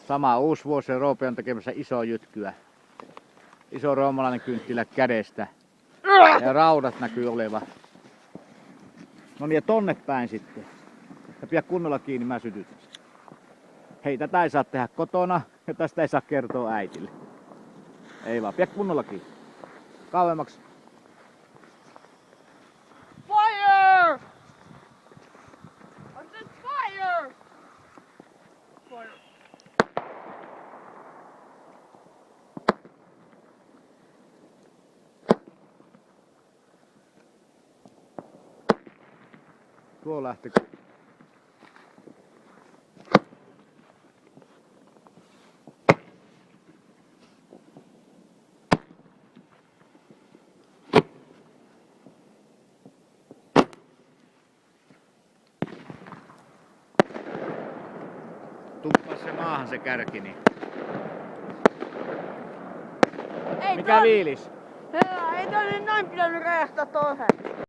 Sama uusi vuosi ja Roope on tekemässä iso jytkyä. Iso roomalainen kynttilä kädestä. Ja raudat näkyy olevan. No niin, ja tonne päin sitten. Ja pidä kunnolla kiinni, mä sytytän. Hei, tätä ei saa tehdä kotona ja tästä ei saa kertoa äitille. Ei vaan, pidä kunnolla kiinni. Kauemmaksi. Fire! I said fire! Fire. Tuo lähti. Tuppas se maahan se kärki niin. Ei Mikä viilis? Ei tonne noin pitänyt räjähtää toiseen.